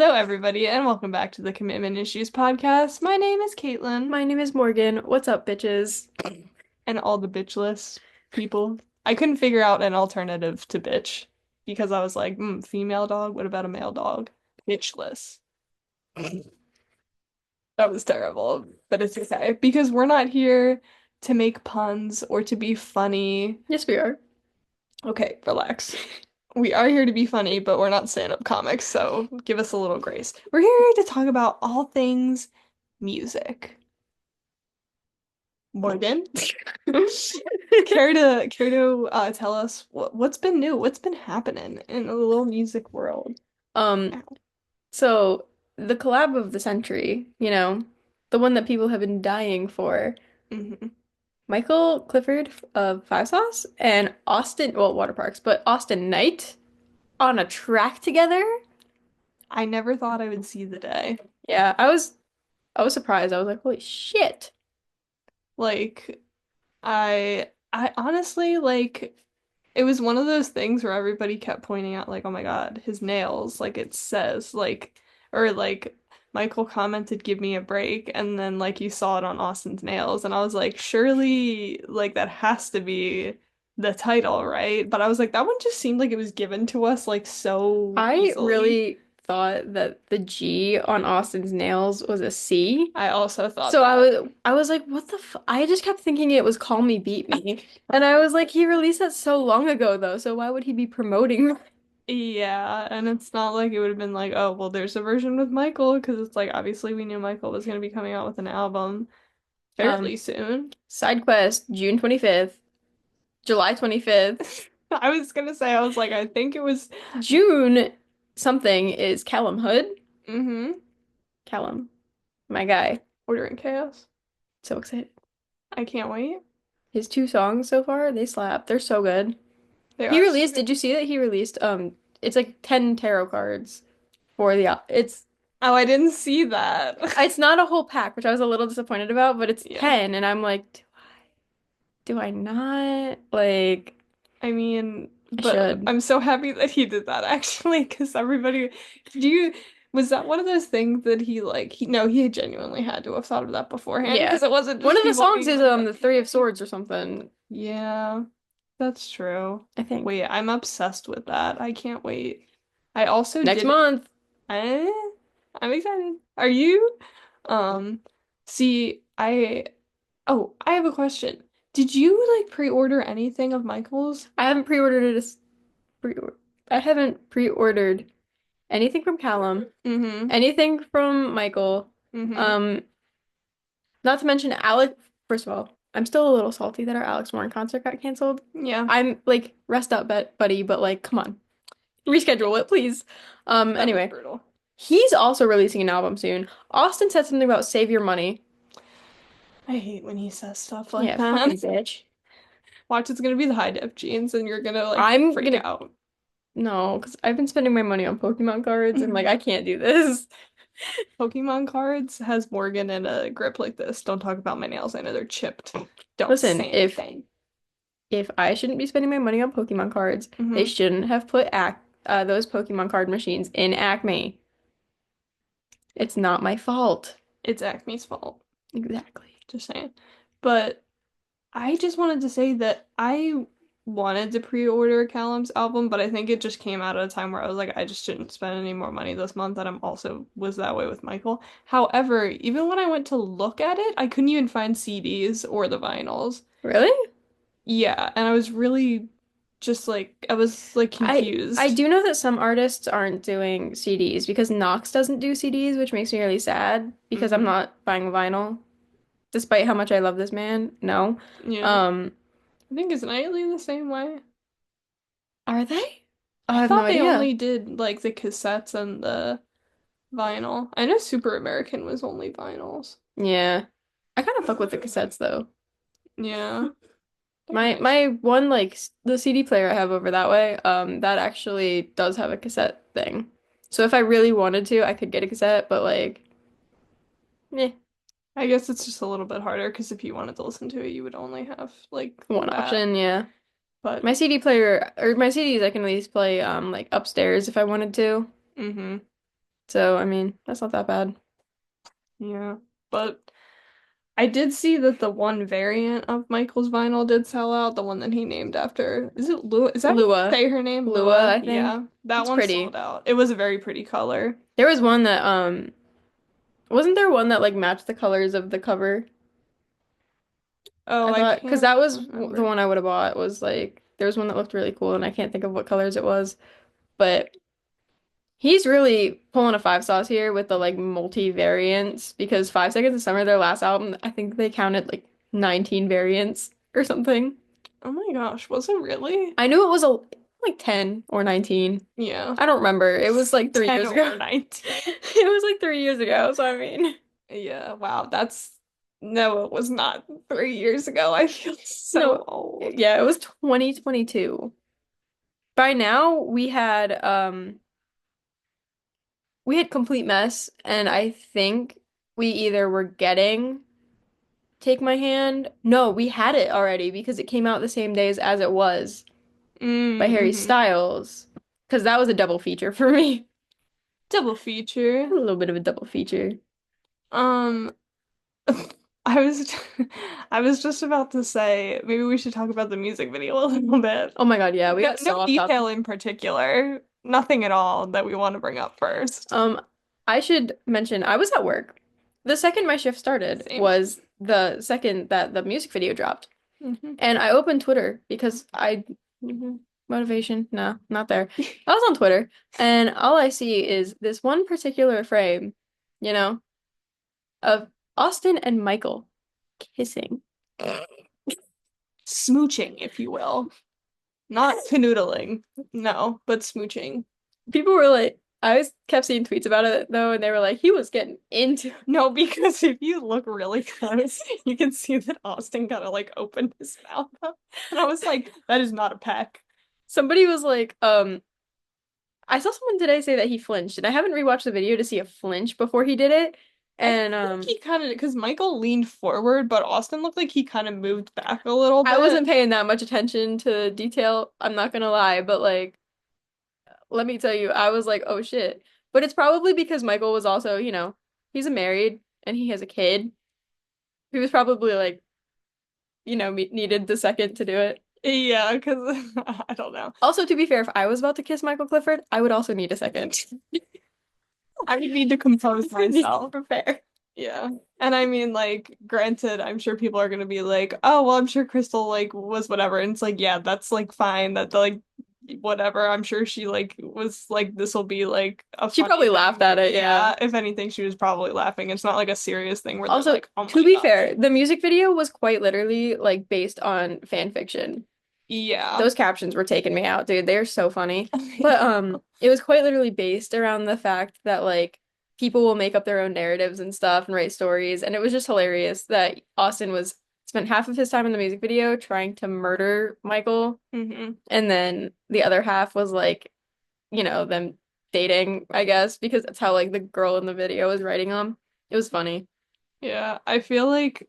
Hello, everybody, and welcome back to the Commitment Issues podcast. My name is Kaitlyn, My name is Morgan. What's up, bitches? and all the bitchless people. I couldn't figure out an alternative to bitch because I was like, female dog? What about a male dog? Bitchless. That was terrible, but it's okay because we're not here to make puns or to be funny. Yes, we are. Okay, relax. We are here to be funny, but we're not stand-up comics, so give us a little grace. We're here to talk about all things music. Morgan, care to tell us what's been new? What's been happening in the little music world? Um, Ow. so the collab of the century, the one that people have been dying for, Hmm. Michael Clifford of Five Sauce and Austin, well, Water Parks, but Austin Knight on a track together. I never thought I would see the day. Yeah, I was surprised. I was like, holy shit. Like, I honestly like it was one of those things where everybody kept pointing out like, oh my God, his nails, like it says, like or like Michael commented, give me a break, and then like you saw it on Austin's nails, and I was like, surely like that has to be the title, right? But I was like, that one just seemed like it was given to us like so I easily. really thought that the G on Austin's nails was a C. I also thought So I that. was I was like, what the f I just kept thinking it was Call Me Beat Me. And I was like, he released that so long ago though, so why would he be promoting? Yeah, and it's not like it would have been like, oh, well, there's a version with Michael, because it's like obviously we knew Michael was going to be coming out with an album Um, fairly soon. Side Quest, June 25th, July 25th, I was gonna say, I was like, I think it was, June something is Callum Hood. mm-hmm, Callum, my guy. Ordering Chaos. So excited. I can't wait. His two songs so far, they slap. They're so good. They He are so released, good. did you see that he released it's like 10 tarot cards for the Oh, I didn't see that. it's not a whole pack, which I was a little disappointed about, but it's Yeah. 10 and I'm like, do I not? Like, I mean, I but should. I'm so happy that he did that actually, because everybody, do you, was that one of those things that he like, no, he genuinely had to have thought of that beforehand, Yeah. because it wasn't One just of the people songs being is like, the Three of Swords or something, yeah, that's true. I think. Wait, I'm obsessed with that. I can't wait. I also Next did month. eh, I'm excited. Are you? Um, see, I have a question. Did you like pre-order anything of Michael's? I haven't pre-ordered it. Pre I haven't pre-ordered anything from Callum, Mm-hmm. anything from Michael. Mm-hmm. Um, Not to mention Alex. First of all, I'm still a little salty that our Alex Warren concert got canceled. Yeah, I'm like, rest up, buddy, but like, come on, reschedule it, please. that was Anyway, brutal. he's also releasing an album soon. Austin said something about save your money. I hate when he says stuff like Yeah, that. fucking bitch. Watch, it's gonna be the high def jeans and you're gonna like I'm freak gonna out. no, because I've been spending my money on Pokemon cards and like I can't do this. Pokemon cards has Morgan in a grip like this. Don't talk about my nails. I know they're chipped. Don't Listen, say anything. if I shouldn't be spending my money on Pokemon cards, they Hmm. shouldn't have put ac those Pokemon card machines in Acme. It's not my fault. It's Acme's fault. Exactly. Just saying. But I just wanted to say that I wanted to pre-order Callum's album, but I think it just came out at a time where I was like, I just shouldn't spend any more money this month, and I'm also was that way with Michael. However, even when I went to look at it, I couldn't even find CDs or the vinyls. Really? Yeah, and I was really just like I was like I confused. do know that some artists aren't doing CDs because Knox doesn't do CDs, which makes me really sad because I'm Hmm. not buying vinyl, despite how much I love this man. No. Yeah. Um, I think is Nightly the same way? are they? I I have no thought they idea. only did like the cassettes and the vinyl. I know Super American was only vinyls. Yeah. I kind of fuck with the cassettes though. Yeah, they're nice. My one the CD player I have over that way, that actually does have a cassette thing. So if I really wanted to, I could get a cassette, but like, eh, I guess it's just a little bit harder because if you wanted to listen to it, you would only have like one that. option, yeah. But My CD player or my CDs I can at least play like upstairs if I wanted to. mm-hmm. So, I mean, that's not that bad. Yeah. But I did see that the one variant of Michael's vinyl did sell out, the one that he named after. Is it Lua? Is that how you Lua. say her name? Lua, Lua? I think. Yeah. That It's one sold pretty. out. It was a very pretty color. There was one that wasn't there one that like matched the colors of the cover? Oh, I I thought because can't that was the remember. one I would have bought was like there was one that looked really cool and I can't think of what colors it was, but he's really pulling a five sauce here with the like multi variants because 5 Seconds of Summer, their last album, I think they counted like 19 variants or something. Oh my gosh, was it really? I knew it was a like 10 or 19. Yeah. I don't remember. It was like 3 years 10 ago. or 19. It was like 3 years ago, so I mean, Yeah, wow, that's no, it was not 3 years ago. I feel so no, old. yeah, it was 2022. By now we had Complete Mess and I think we either were getting Take My Hand. No, we had it already because it came out the same days as It Was by Harry Mm-hmm. Styles. Because that was a double feature for me. Double feature. A little bit of a double feature. Um, I was I was just about to say maybe we should talk about the music video a little bit. Oh my God, yeah, we No, got no so off topic. detail in particular, nothing at all that we want to bring up first. Um, I should mention I was at work. The second my shift started Same. was the second that the music video dropped. Hmm. And I opened Twitter because motivation, no, not there. I was on Twitter and all I see is this one particular frame, you know, of Austin and Michael kissing. Smooching, if you will. Not canoodling. No, but smooching. People were like, I always kept seeing tweets about it though, and they were like, he was getting into it. No, because if you look really close, you can see that Austin kind of like opened his mouth up. And I was like, that is not a peck. Somebody was like, I saw someone today say that he flinched, and I haven't rewatched the video to see a flinch before he did it. I And feel like he kind of, because Michael leaned forward, but Austin looked like he kind of moved back a little I wasn't bit. paying that much attention to detail, I'm not gonna lie, but like let me tell you, I was like, oh shit. But it's probably because Michael was also, he's a married and he has a kid. He was probably like, needed the second to do it. Yeah, because I don't know. Also, to be fair, if I was about to kiss Michael Clifford, I would also need a second. I would need to compose Need to myself. prepare. Yeah. And I mean, like, granted, I'm sure people are gonna be like, oh, well, I'm sure Crystal, like, was whatever. And it's like, yeah, that's like fine. That, like, whatever. I'm sure she, like, was like, this will be, like, a She funny probably thing. laughed at But it, yeah. yeah, if anything, she was probably laughing. It's not like a serious thing where they're Also, like, oh to my be gosh. fair, the music video was quite literally like based on fan fiction. Yeah. Those captions were taking me out, dude. They're so funny. But it was quite literally based around the fact that like people will make up their own narratives and stuff and write stories. And it was just hilarious that Austin was spent half of his time in the music video trying to murder Michael, Hmm. and then the other half was like, them dating, I guess, because that's how like the girl in the video was writing them. It was funny. Yeah. I feel like,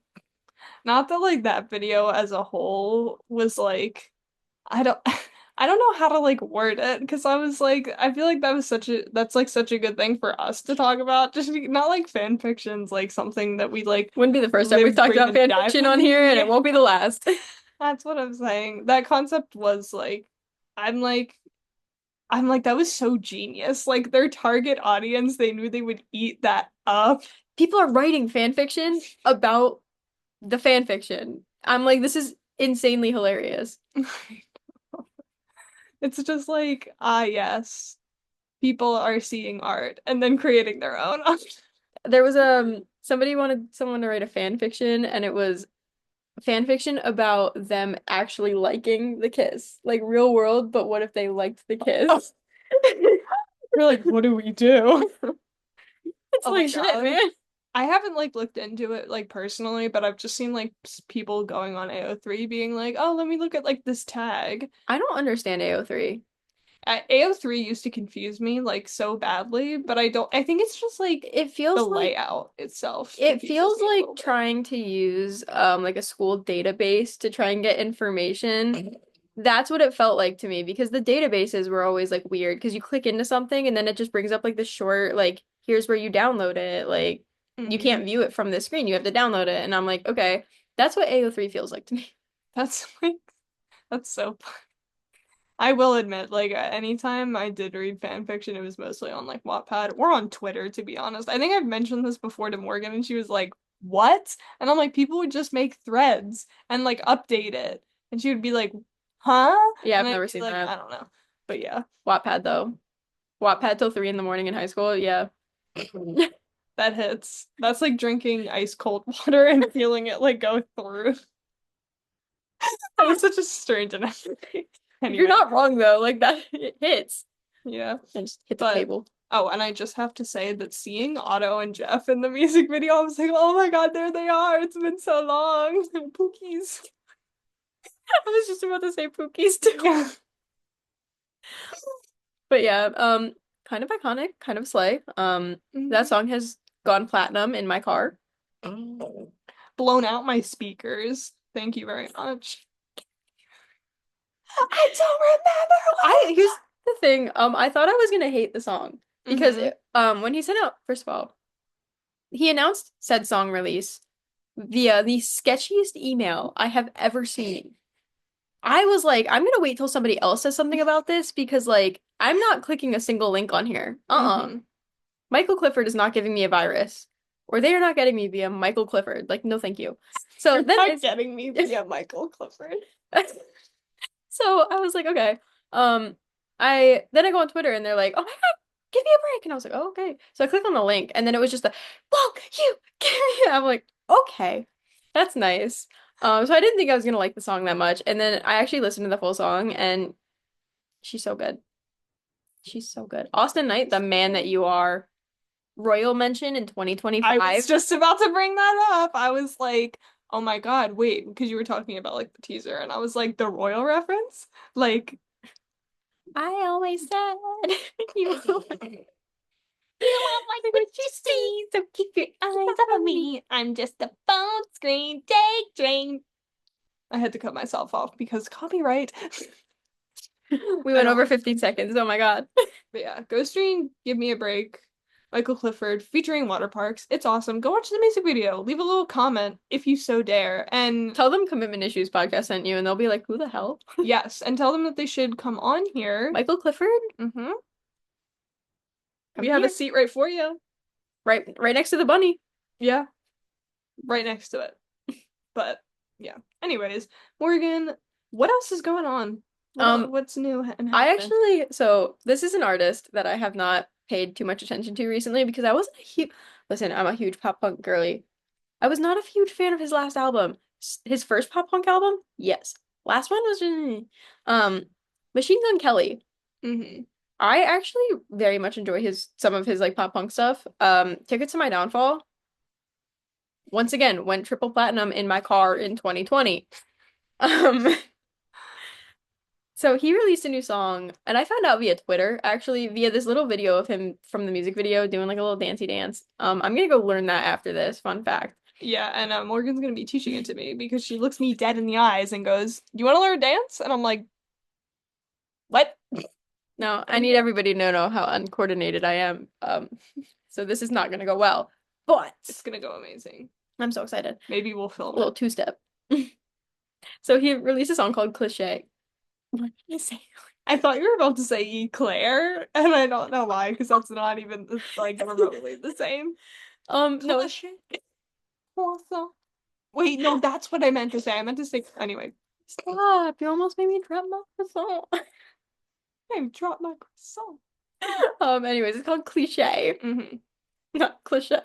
not that, like, that video as a whole was like, I don't I don't know how to like word it because I was like I feel like that's like such a good thing for us to talk about not like fan fiction's like something that we like Wouldn't be the first time we've live, talked breathe about and fan die fiction by. on here, and Yeah, it won't be the last. that's what I'm saying. That concept was like I'm like I'm like that was so genius. Like their target audience, they knew they would eat that up. People are writing fan fiction about the fan fiction. I'm like, this is insanely hilarious. It's just like, ah, yes, people are seeing art and then creating their own. There was somebody wanted someone to write a fan fiction, and it was fan fiction about them actually liking the kiss, like real world. But what if they liked the kiss? You're like, what do we do? It's Oh my like shit, God. man. I haven't like looked into it like personally, but I've just seen like people going on AO3 being like, "Oh, let me look at like this tag." I don't understand AO3. AO3 used to confuse me like so badly, but I think it's just like It the feels like layout itself it confuses feels me a like little bit. trying to use like a school database to try and get information That's what it felt like to me because the databases were always like weird because you click into something and then it just brings up like the short, like, here's where you download it. Like, you Hmm. can't view it from the screen. You have to download it. And I'm like, okay, that's what AO3 feels like to me. That's like that's so I will admit, like anytime I did read fan fiction, it was mostly on like Wattpad or on Twitter, to be honest. I think I've mentioned this before to Morgan, and she was like, "What?" And I'm like, people would just make threads and like update it, and she would be like, "Huh?" Yeah, And I've I'd never be seen like, that. "I don't know," but yeah, Wattpad though. Wattpad till 3 in the morning in high school. Yeah. that hits. That's like drinking ice cold water and feeling it like go through. That was such a strange analogy. You're Anyway, not wrong though. Like that it hits. yeah. And just hit the But table. oh, and I just have to say that seeing Otto and Jeff in the music video, I was like, oh my God, there they are. It's been so long. Pookies. I was just about to say Pookies too. Yeah. But yeah, kind of iconic, kind of slay. That Mhm. song has gone platinum in my car. Blown out my speakers. Thank you very much. I don't remember I what here's the thing. I thought I was gonna hate the song it because was. when he sent out, first of all, he announced said song release via the sketchiest email I have ever seen. I was like, I'm gonna wait till somebody else says something about this because like I'm not clicking a single link on here. Mm-hmm. Michael Clifford is not giving me a virus, or they are not getting me via Michael Clifford. Like, no, thank you. So You're then not it's getting me via Michael Clifford. so I was like, okay. I then I go on Twitter and they're like, oh my God, give me a break. And I was like, oh, okay. So I click on the link and then it was just a, won't you give me? I'm like, okay, that's nice. So I didn't think I was gonna like the song that much. And then I actually listened to the full song and she's so good. She's so good. Austin Knight, the man that you are, royal mention in I was 2025. just about to bring that up. I was like, oh my God, wait, because you were talking about like the teaser, and I was like, the royal reference? Like, I always said you will you won't like like what what you you see, see. so keep your eyes on me. I'm just a phone screen daydream. I had to cut myself off because copyright. We I went don't over like, 15 seconds. Oh my God. but yeah, Go Stream, Give Me a Break. Michael Clifford featuring water parks. It's awesome. Go watch the music video. Leave a little comment if you so dare. And Tell them Commitment Issues podcast sent you, and they'll be like, who the hell? yes, and tell them that they should come on here. Michael Clifford? Mm-hmm. Come We have a here. seat right for you. Right next to the bunny. Yeah, right next to it. But yeah. Anyways, Morgan, what else is going on? Um, What's new and I happening? actually, so this is an artist that I have not paid too much attention to recently because I wasn't a huge, listen, I'm a huge pop punk girly. I was not a huge fan of his last album. His first pop punk album, yes. Last one was um Machine Gun Kelly. Hmm. I actually very much enjoy his some of his like pop punk stuff. Ticket to My Downfall once again went triple platinum in my car in 2020. Um so he released a new song and I found out via Twitter actually via this little video of him from the music video doing like a little dancey dance. I'm gonna go learn that after this. Fun fact. Yeah, and Morgan's gonna be teaching it to me because she looks me dead in the eyes and goes, "You want to learn dance?" And I'm like, "What?" No, I need Okay. everybody to know how uncoordinated I am. So this is not gonna go well. But It's gonna go amazing. I'm so excited. Maybe we'll A film little it. two-step. So he released a song called Cliche. What did I say? I thought you were about to say Eclair, and I don't know why, because that's not even like remotely the same. No, Cliché. Croissant. Wait, no, that's what I meant to say. I meant to say anyway. stop. You almost made me drop my croissant. I dropped my croissant. Anyways, it's called Cliche. Mm-hmm. Not cliche.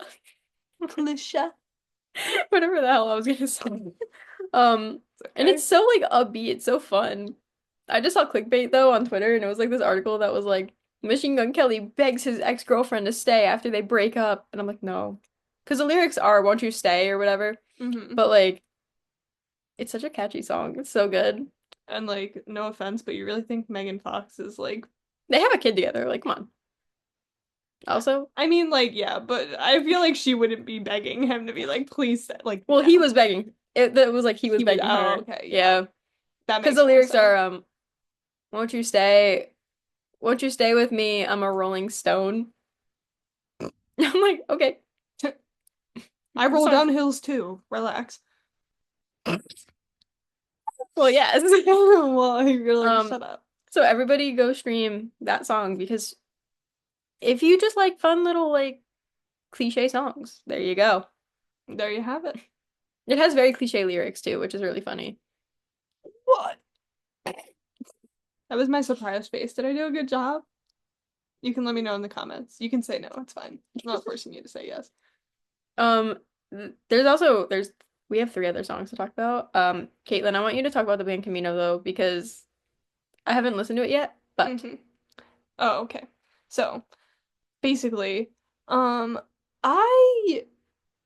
Cliché. Whatever the hell I was gonna say. Um, It's and okay. it's so like upbeat, it's so fun. I just saw clickbait though on Twitter, and it was like this article that was like Machine Gun Kelly begs his ex-girlfriend to stay after they break up, and I'm like, no, because the lyrics are "Won't you stay" or whatever, Mm-hmm. but like it's such a catchy song. It's so good. And like, no offense, but you really think Megan Fox is like They have a kid together. Like, come on. Also, I mean, like, yeah, but I feel like she wouldn't be begging him to be like, please, like, well, no. he was begging. It was like he was He was, begging oh, her. okay, yeah. Yeah. That Because makes the more lyrics sense. are won't you stay won't you stay with me? I'm a rolling stone. I'm like, okay, I the roll song's down hills too. Relax. well, yes. Well, you're like, Um, shut up. so everybody go stream that song because if you just like fun little like cliche songs, there you go. There you have it. It has very cliche lyrics too, which is really funny. What? That was my surprise face. Did I do a good job? You can let me know in the comments. You can say no, it's fine. I'm not forcing you to say yes. Um, there's we have three other songs to talk about. Kaitlyn, I want you to talk about the band Camino though because I haven't listened to it yet, but Hmm. Oh, okay. So basically, um, I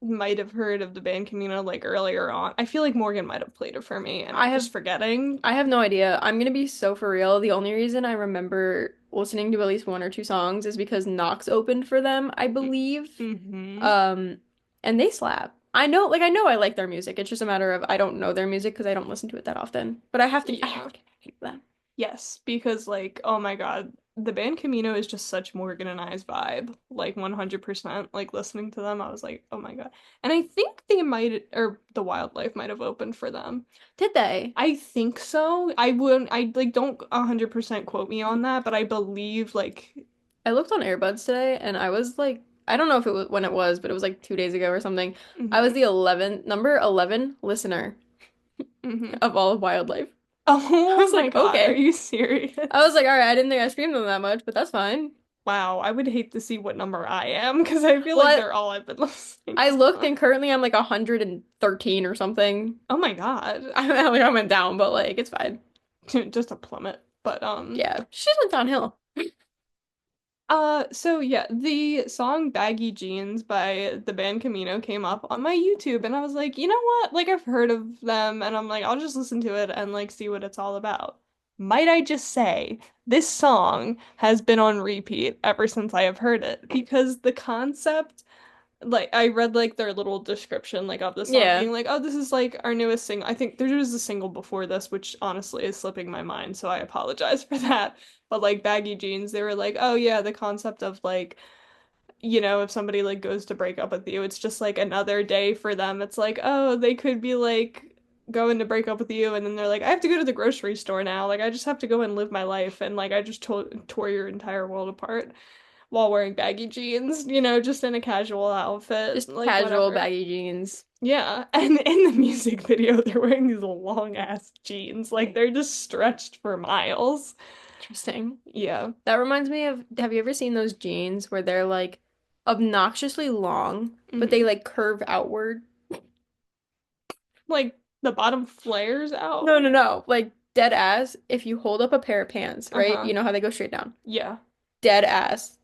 might have heard of the band Camino like earlier on. I feel like Morgan might have played it for me, and I I'm have just forgetting. I have no idea. I'm gonna be so for real. The only reason I remember listening to at least one or two songs is because Knox opened for them, I believe. Mm-hmm. Um, and they slap. I know I like their music. It's just a matter of I don't know their music because I don't listen to it that often. But I have Yeah. to get back into them. Yes, because like, oh my God, the band Camino is just such Morgan and I's vibe. Like 100%. Like listening to them, I was like, oh my God. And I think they might, or the Wildlife might have opened for them. Did they? I think so. I wouldn't, I like don't 100% quote me on that, but I believe like, I looked on Airbuds today and I was like, I don't know if it was when it was, but it was like 2 days ago or something. I was hmm the 11th number 11 listener hmm of all of Wildlife. I Oh was my like, God, are okay. you I was serious? like, all right, I didn't think I streamed them that much, but that's fine. Wow, I would hate to see what number I am because I feel like Well, they're all I've been listening I looked to. and currently I'm like 113 or something. Oh my God. I went down, but like it's fine. Just a plummet. But Yeah, she just went downhill. so yeah, the song Baggy Jeans by the band Camino came up on my YouTube and I was like, you know what? Like I've heard of them and I'm like, I'll just listen to it and like see what it's all about. Might I just say, this song has been on repeat ever since I have heard it because the concept like I read like their little description like of the song Yeah, being like, oh, this is like our newest single. I think there was a single before this, which honestly is slipping my mind, so I apologize for that. But like Baggy Jeans, they were like, oh yeah, the concept of like, if somebody like goes to break up with you, it's just like another day for them. It's like, oh, they could be like going to break up with you, and then they're like, I have to go to the grocery store now. Like I just have to go and live my life, and like I just to tore your entire world apart while wearing baggy jeans, just in a casual outfit, just like casual whatever. baggy jeans. Yeah, and in the music video, they're wearing these long ass jeans, like they're just stretched for miles. Interesting. Yeah, That reminds me of, have you ever seen those jeans where they're like obnoxiously long, but they hmm like curve outward? like the bottom flares out. No, no, no. Like dead ass, if you hold up a pair of pants, right? Uh-huh. You know how they go straight down. Yeah. Dead ass.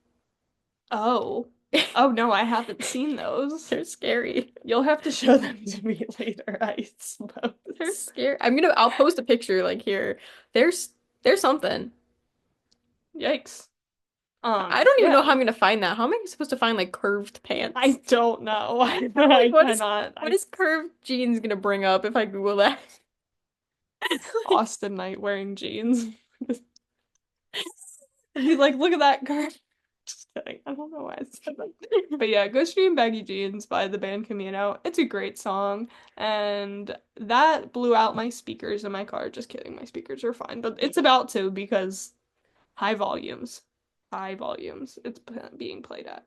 Oh. Oh no, I haven't seen those. They're scary. You'll have to show them to me later, I They're suppose. scary. I'll post a picture like here. There's there's something. Yikes. I don't even know how Yeah. I'm gonna find that. How am I supposed to find like curved I pants? don't know. Like I what is cannot. what is curved jeans gonna bring up if I Google that? Like, Austin Knight wearing jeans. And be like, look at that curve. Just kidding. I don't know why I said that. But yeah, go stream Baggy Jeans by the band Camino. It's a great song. And that blew out my speakers in my car. Just kidding. My speakers are fine. But it's about to because high volumes. High volumes. It's being played at.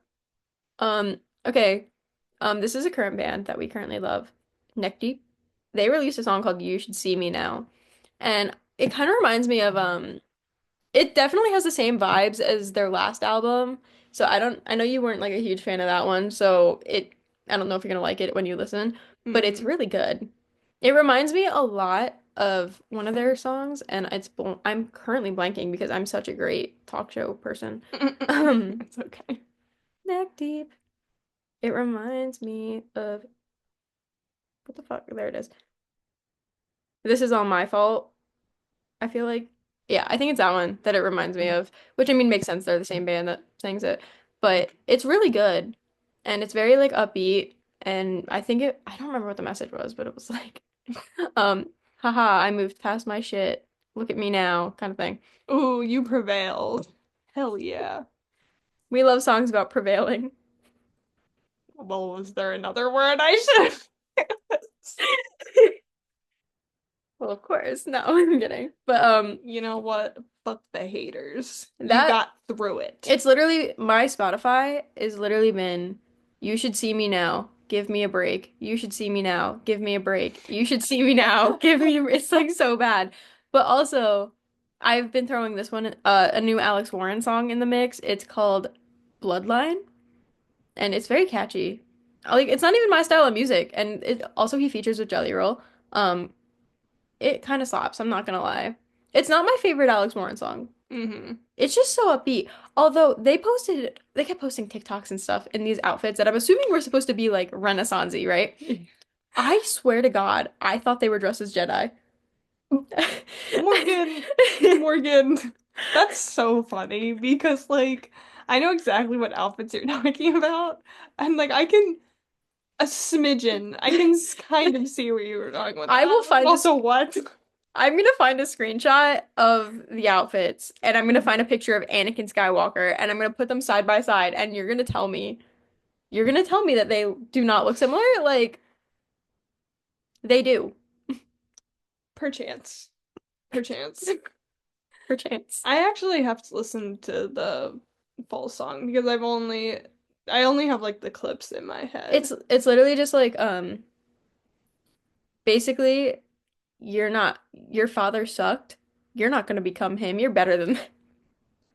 okay. This is a current band that we currently love. Neck Deep. They released a song called You Should See Me Now. And it kind of reminds me of it definitely has the same vibes as their last album. So I know you weren't like a huge fan of that one, so I don't know if you're gonna like it when you listen, but it's Mm. really good. It reminds me a lot of one of their songs, and I'm currently blanking because I'm such a great talk show person. Um, It's okay. Neck Deep. It reminds me of what the fuck? There it is. This is all my fault. I feel like, yeah, I think it's that one that it reminds me of, which I mean makes sense. They're the same band that sings it, but it's really good and it's very like upbeat. And I don't remember what the message was, but it was like, um, Haha, I moved past my shit. Look at me now, kind of thing. Ooh, you prevailed. Hell yeah. We love songs about prevailing. Well, was there another word I should have? Well, of course. No, I'm kidding. But You know what? Fuck the haters. You that got through it. it's literally my Spotify is literally been you should see me now. Give me a break. You should see me now. Give me a break. You should see me now. Give me it's like so bad. But also I've been throwing this one a new Alex Warren song in the mix. It's called Bloodline and it's very catchy. Like it's not even my style of music and it also he features with Jelly Roll. Um it kind of slaps, I'm not gonna lie. It's not my favorite Alex Warren song. Hmm. It's just so upbeat. Although they kept posting TikToks and stuff in these outfits that I'm assuming were supposed to be like Renaissance-y, right? I swear to God, I thought they were dressed as Jedi. Morgan, Morgan, that's so funny because like I know exactly what outfits you're talking about, and like I can a smidgen, I can kind of see where you were talking with I will that. find Also, what? I'm gonna find a screenshot of the outfits and I'm gonna find a picture of Anakin Skywalker and I'm gonna put them side by side and you're gonna tell me that they do not look similar? Like they do, Perchance, perchance. perchance. I actually have to listen to the full song because I only have like the clips in my head. It's literally just like basically your father sucked. You're not gonna become him. You're better than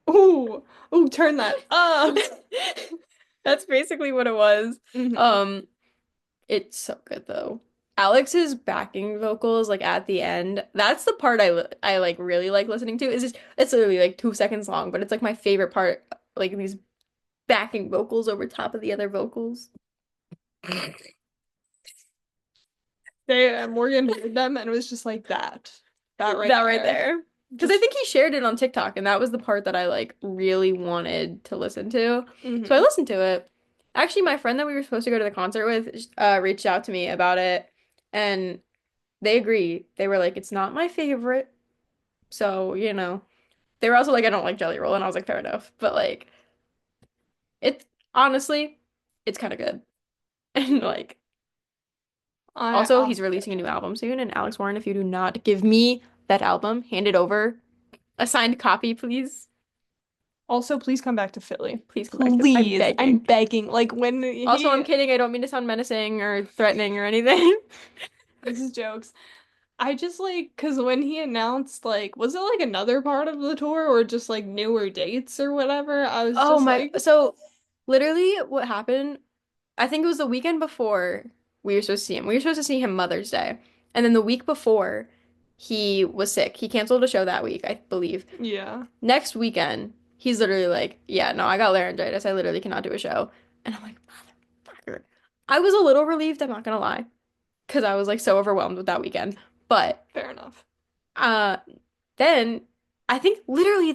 Ooh, ooh, turn that up. That's basically what it was. Hmm. Um, it's so good though. Alex's backing vocals like at the end, that's the part I like really like listening to. It's literally like 2 seconds long, but it's like my favorite part, like these backing vocals over top of the other vocals. Morgan heard them and it was just like that. That right That right there. there. Because I Just think he shared it on TikTok, and that was the part that I like really wanted to listen to. So I hmm. listened to it. Actually, my friend that we were supposed to go to the concert with reached out to me about it, and they agree. They were like, "It's not my favorite." So, they were also like, "I don't like Jelly Roll," and I was like, "Fair enough." But like, it honestly, it's kind of good. And like, also, I'll he's releasing a new album soon, and Alex Warren, if you do not give me that album, hand it over. A signed copy, please. also please come back to Philly. Please come back to I'm Please. I'm begging. begging. Like when Also, I'm he kidding. I don't mean to sound menacing or threatening or anything. this is jokes. I just like because when he announced like was it like another part of the tour or just like newer dates or whatever, I was Oh just my. like, So, literally, what happened, I think it was the weekend before we were supposed to see him. We were supposed to see him Mother's Day. And then the week before, he was sick. He canceled a show that week, I believe. yeah, Next weekend, he's literally like, yeah, no, I got laryngitis. I literally cannot do a show. And I'm like, motherfucker. I was a little relieved, I'm not gonna lie, because I was like so overwhelmed with that weekend. But fair enough. uh then I think literally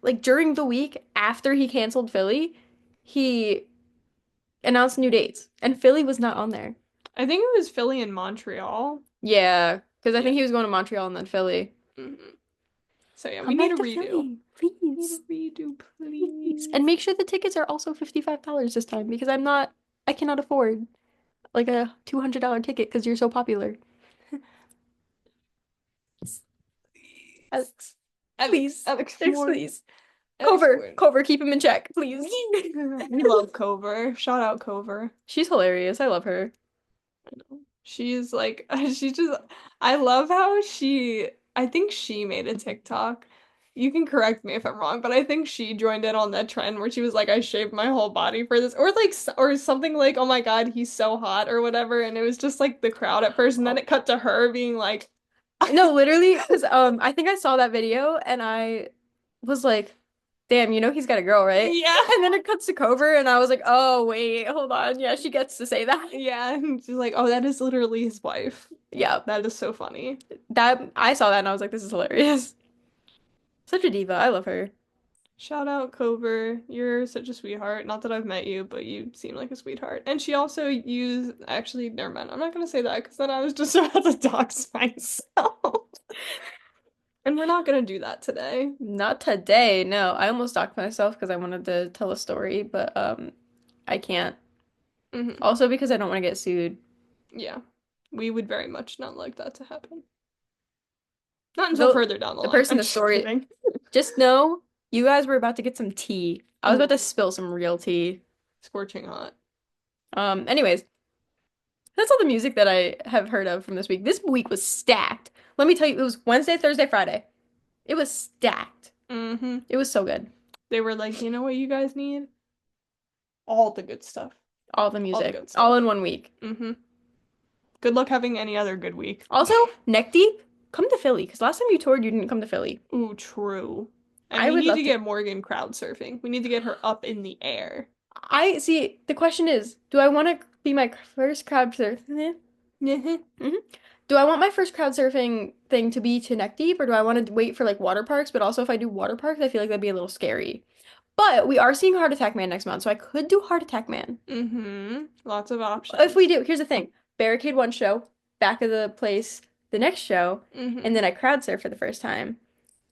like during the week after he canceled Philly, he announced new dates and Philly was not on there. I think it was Philly and Montreal. Yeah, because I Yeah. think he was going to Montreal and then Philly. Hmm. So yeah, we Come need a back to redo. Philly, We need a please. redo, Please. please. And make sure the tickets are also $55 this time because I cannot afford like a $200 ticket because you're so popular. Alex, Alex, Please. Alex Alex, Moore, please. Alex Moore. Cover, keep him in check, please. We love Cover. Shout out Cover. She's hilarious. I love her. She's like, she just, I love how I think she made a TikTok. You can correct me if I'm wrong, but I think she joined in on that trend where she was like, I shaved my whole body for this, or like, or something like, oh my God, he's so hot, or whatever. And it was just like the crowd at first, and then Oh. it cut to her being like, No, literally, because I think I saw that video and I was like, damn, he's got a girl, right? yeah, And then it cuts to Cover and I was like, oh wait, hold on. Yeah, she gets to say that. yeah. And she's like, oh, that is literally his wife. Yeah. That is so funny. That I saw that and I was like, this is hilarious. Such a diva. I love her. Shout out Cover. You're such a sweetheart. Not that I've met you, but you seem like a sweetheart. And she also used, actually, never mind. I'm not gonna say that because then I was just about to dox myself. And we're not gonna do that today. Not today, no. I almost stalked myself because I wanted to tell a story, but I can't. Hmm. Also because I don't want to get sued. Yeah. We would very much not like that to happen. Not until Though further down the the line. person I'm the just story, kidding. just know you guys were about to get some tea. I was about to Ooh, spill some real tea. scorching hot. Anyways, that's all the music that I have heard of from this week. This week was stacked. Let me tell you, it was Wednesday, Thursday, Friday. It was stacked. Hmm. It was so good. They were like, you know what you guys need? All the good stuff. All the All the music, good all stuff. in one week. Hmm. Good luck having any other good week. Also, neck deep, come to Philly because last time you toured, you didn't come to Philly. Ooh, true. And I we would need love to to. get Morgan crowd surfing. We need to get her up in the air. I see. The question is, do I want to be my first crowd surfing? Mhm. hmm Do I want my first crowd surfing thing to be to neck deep, or do I want to wait for like water parks? But also, if I do water parks, I feel like that'd be a little scary. But we are seeing Heart Attack Man next month, so I could do Heart Attack Man. Lots of If we options. do, here's the thing. Barricade one show, back of the place the next show, and Hmm. then I crowd surf for the first time.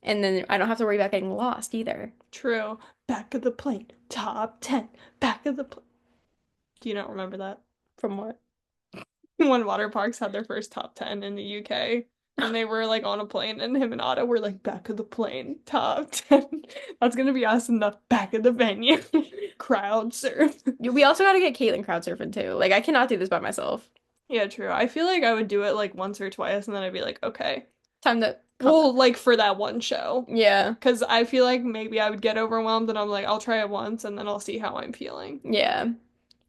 And then I don't have to worry about getting lost either. True. Back of the plate. Top 10. Back of the plate. Do you not remember that? From what? When water parks had their first top 10 in the UK and they were like on a plane and him and Otto were like back of the plane, top 10. That's gonna be us in the back of the venue. Crowd surf. We also got to get Kaitlyn crowd surfing too. Like I cannot do this by myself. Yeah, true. I feel like I would do it like once or twice and then I'd be like, okay. Time to come. Well, like for that one show. Yeah. Because I feel like maybe I would get overwhelmed and I'm like, I'll try it once and then I'll see how I'm feeling. Yeah.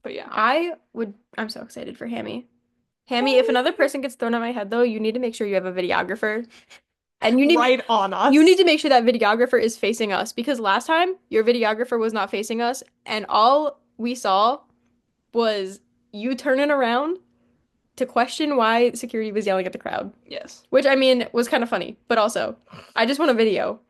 But yeah. I'm so excited for Hammy. Hammy, if another person gets thrown at my head though, you need to make sure you have a videographer. And Right on you need us. to make sure that videographer is facing us because last time your videographer was not facing us and all we saw was you turning around to question why security was yelling at the crowd, Yes. which I mean was kind of funny, but also I just want a video.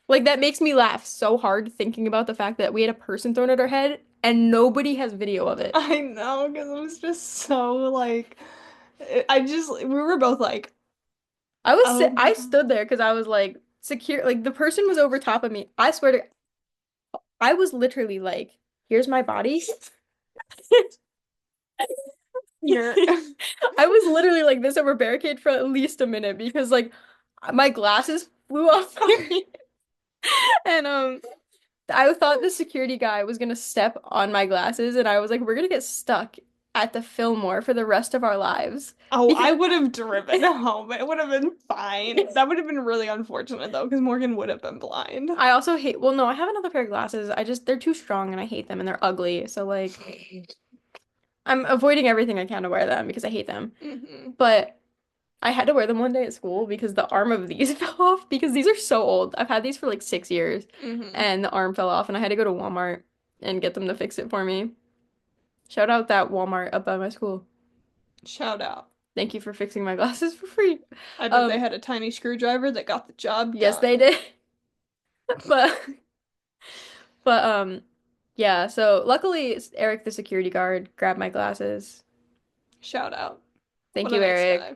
Like that makes me laugh so hard thinking about the fact that we had a person thrown at our head and nobody has video of it. I know, because it was just so like we were both like, oh my I God. stood there because I was like secure like the person was over top of me. I swear to I was literally like, here's my body. You're I was literally like this over barricade for at least a minute because like my glasses flew off my and I thought the security guy was gonna step on my glasses and I was like, we're gonna get stuck at the Fillmore for the rest of our lives. oh, I Because would have driven home. It would have been fine. That would have been really unfortunate though, because Morgan would have been blind. I also hate, well, no, I have another pair of glasses. They're too strong and I hate them and they're ugly. So like I'm avoiding everything I can to wear them because I hate them. Hmm. But I had to wear them one day at school because the arm of these fell off because these are so old. I've had these for like 6 years Hmm. and the arm fell off and I had to go to Walmart and get them to fix it for me. Shout out that Walmart up by my school. Shout out. Thank you for fixing my glasses for free. I bet they Um, had a tiny screwdriver that got the job yes, they done. did. But but yeah, so luckily Eric the security guard grabbed my glasses. Shout out. Thank What a you, nice Eric. guy.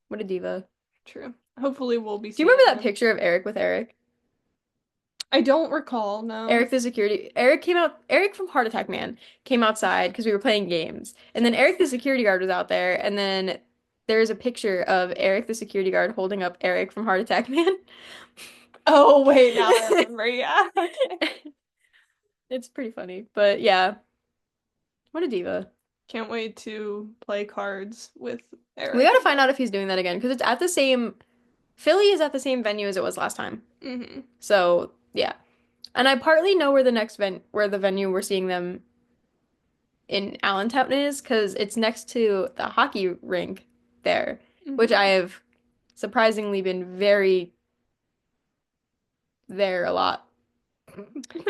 What a diva. True. Hopefully we'll be Do you seeing remember that him. picture of Eric with Eric? I don't recall, no. Eric the security Eric from Heart Attack Man came outside because we were playing games. And then Eric the security guard was out there and then there's a picture of Eric the security guard holding up Eric from Heart Attack Man. Oh, wait, now I remember. Yeah. Okay. It's pretty funny. But yeah, what a diva. Can't wait to play cards with We Eric gotta find again. out if he's doing that again because it's at the same Philly is at the same venue as it was last time. Hmm. So yeah. And I partly know where where the venue we're seeing them in Allentown is because it's next to the hockey rink there, which I Hmm. have surprisingly been very there a lot.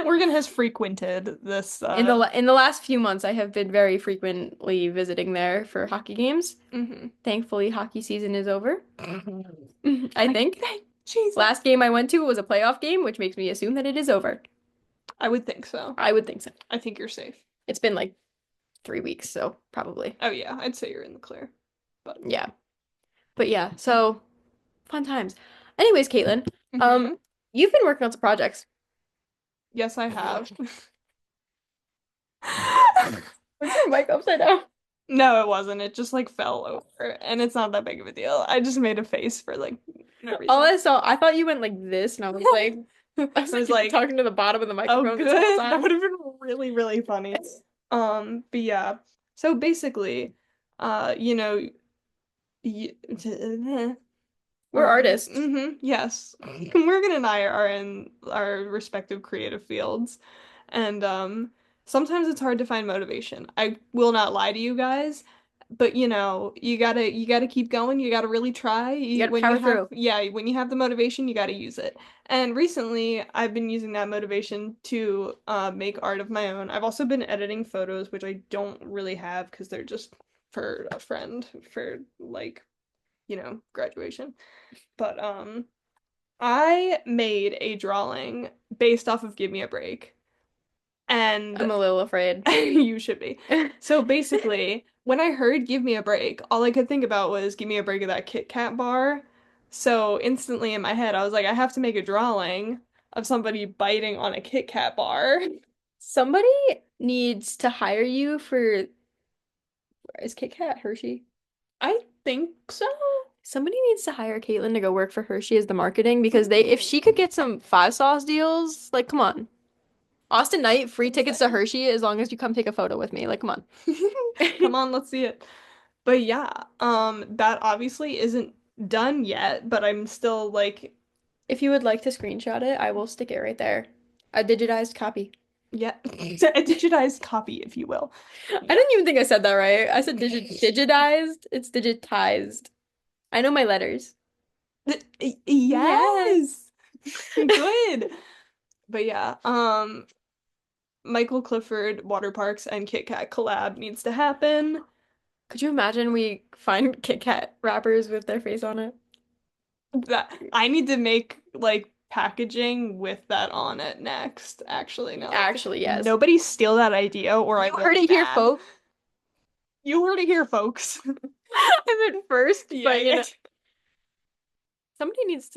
Morgan has frequented this. In the last few months, I have been very frequently visiting there for hockey games. Hmm. Thankfully, hockey season is over. I Like, think. thank Jesus. Last game I went to was a playoff game, which makes me assume that it is over. I would think so. I would think so. I think you're safe. It's been like 3 weeks, so probably. Oh yeah, I'd say you're in the clear. But Yeah. But yeah, so Fun times. Anyways, Caitlin, um, Hmm. you've been working on some projects. Yes, I have. Was your mic upside down? No, it wasn't. It just like fell over, and it's not that big of a deal. I just made a face for like no All reason. I saw, I thought you went like this, and I was like, I I was like, was you've been like, talking to the bottom of the oh, microphone this whole good. That time. would have been really, really funny. But yeah. So basically, you know, y We're artists. yes. Morgan and I are in our respective creative fields, and sometimes it's hard to find motivation. I will not lie to you guys, but you gotta keep going. You gotta really try. You gotta When you power have through. yeah, when you have the motivation, you gotta use it. And recently, I've been using that motivation to make art of my own. I've also been editing photos, which I don't really have because they're just for a friend for like graduation. But I made a drawing based off of Give Me a Break. And I'm a little afraid. you should be. So basically, when I heard Give Me a Break, all I could think about was Give Me a Break of that Kit Kat bar. So instantly in my head, I was like, I have to make a drawing of somebody biting on a Kit Kat bar. Somebody needs to hire you for, is Kit Kat Hershey? I think so. Somebody needs to hire Caitlin to go work for Hershey as the marketing because if she could get some 5 sauce deals, like, come on. Austin Knight, free tickets to Hershey as long as you come take a photo with me. Like, come on. Come on, let's see it. But yeah, that obviously isn't done yet, but I'm still like, If you would like to screenshot it, I will stick it right there. A digitized copy. yeah, a digitized copy, if you will. I Yeah. didn't even think I said that right. I said digitized. It's digitized. I know my letters. Yeah. Yes. Good. But yeah, Michael Clifford Water Parks and Kit Kat collab needs to happen. Could you imagine we find Kit Kat wrappers with their face on it? That I need to make like packaging with that on it next. Actually, now that I think Actually, yes. nobody steal that idea or I You will heard be it here, mad. folks. You heard it here, folks. I meant first, Yeah, but yeah. somebody needs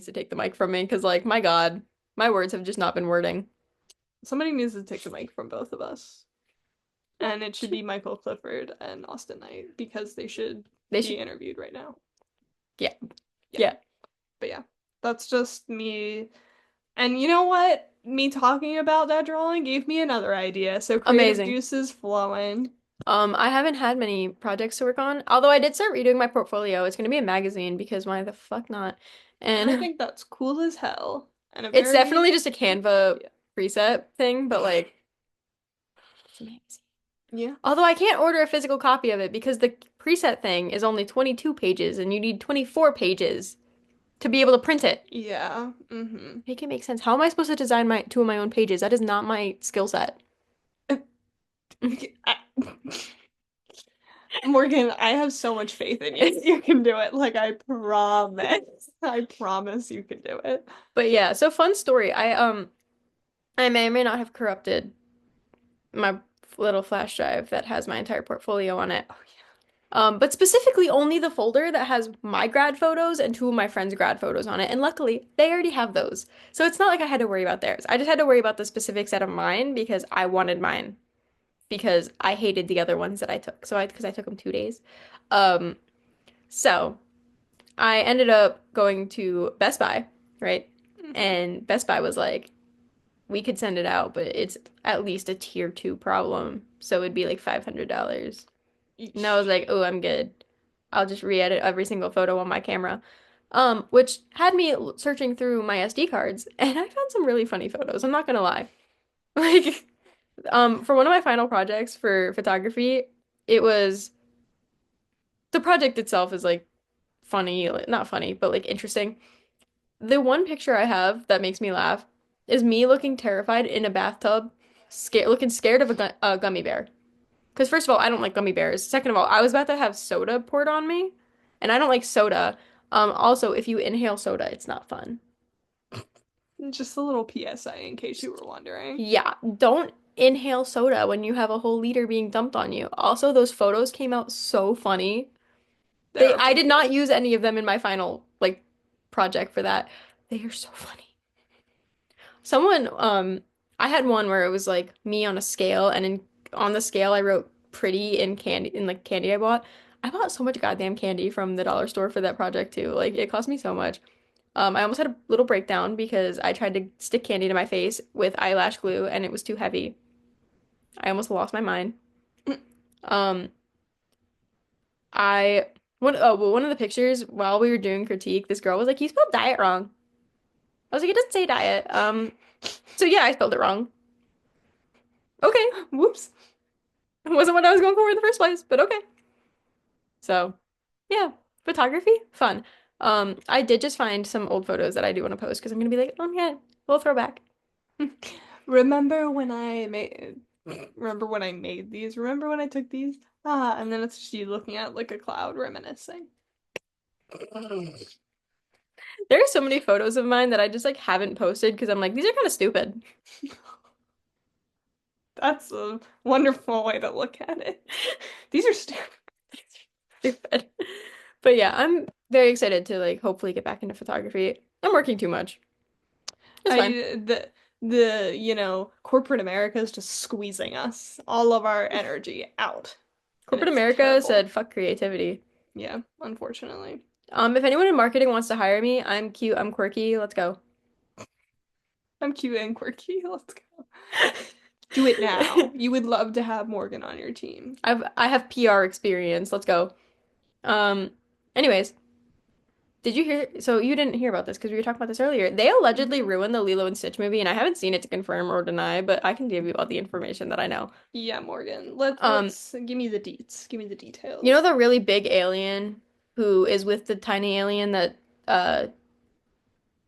to take the mic from me because like my God, my words have just not been wording. Somebody needs to take the mic from both of us. And it should be Michael Clifford and Austin Knight because they should They be should, interviewed right now. yeah, Yeah. yeah, But yeah, that's just me. And you know what? Me talking about that drawing gave me another idea. So creative amazing. juices flowing. I haven't had many projects to work on, although I did start redoing my portfolio. It's gonna be a magazine because why the fuck not? I And think that's cool as hell. And a it's very, definitely just a Canva yeah. preset thing, but like it's a magazine. Yeah. Although I can't order a physical copy of it because the preset thing is only 22 pages and you need 24 pages to be able to print it. Yeah. Mm-hmm. Make it make sense. How am I supposed to design my two of my own pages? That is not my skill set. I- Morgan, I have so much faith in you. You can do it. Like, I promise. I promise you can do it. But yeah, so fun story. I may or may not have corrupted my little flash drive that has my entire portfolio on it. Oh, But specifically only the folder that has my grad photos and two of my friends' grad photos on it. And luckily, they already have those. So it's not like I had to worry about theirs. I just had to worry about the specific set of mine because I wanted mine because I hated the other ones that I took. Because I took them 2 days. Um, so I ended up going to Best Buy, right? yeah. Hmm. And Best Buy was like, we could send it out, but it's at least a tier two problem. So it'd be like $500. And I was Eesh. like, oh, I'm good. I'll just re-edit every single photo on my camera. Which had me searching through my SD cards, and I found some really funny photos. I'm not gonna lie. Like, for one of my final projects for photography, it was the project itself is like funny, like, not funny, but like interesting. The one picture I have that makes me laugh is me looking terrified in a bathtub, looking scared of a gummy bear. Because first of all, I don't like gummy bears. Second of all, I was about to have soda poured on me, and I don't like soda. Also, if you inhale soda, it's not fun. Just a little PSA in case you were wondering. Yeah, don't inhale soda when you have a whole liter being dumped on you. Also, those photos came out so funny. They're I okay did too. not use any of them in my final like project for that. They are so funny. Someone, I had one where it was like me on a scale, and on the scale I wrote pretty in candy in like candy I bought. I bought so much goddamn candy from the dollar store for that project too. Like it cost me so much. I almost had a little breakdown because I tried to stick candy to my face with eyelash glue and it was too heavy. I almost lost my mind. Um, I well, one of the pictures while we were doing critique, this girl was like, "You spelled diet wrong." I was like, "It doesn't say diet." So yeah, I spelled it wrong. Okay, Whoops. it wasn't what I was going for in the first place, but okay. So yeah, photography, fun. I did just find some old photos that I do want to post because I'm gonna be like, oh yeah, little throwback. Remember when I made remember when I made these? Remember when I took these? Ah, and then it's just you looking at like a cloud reminiscing. There are so many photos of mine that I just like haven't posted because I'm like, these are kind of stupid. That's a wonderful way to look at it. These are stupid. Stupid. But yeah, I'm very excited to like hopefully get back into photography. I'm working too much. It's fine. Corporate America is just squeezing us, all of our energy out. And Corporate it's America terrible. said fuck creativity. Yeah, unfortunately. If anyone in marketing wants to hire me, I'm cute, I'm quirky, let's go. I'm cute and quirky. Let's go. Do it now. You would love to have Morgan on your team. I have PR experience. Let's go. Um, anyways, did you hear? So you didn't hear about this because we were talking about this earlier. They allegedly Hmm. ruined the Lilo and Stitch movie, and I haven't seen it to confirm or deny, but I can give you all the information that I know. Yeah, Morgan. Let Um, let's give me the deets. Give me the you know details. the really big alien who is with the tiny alien that uh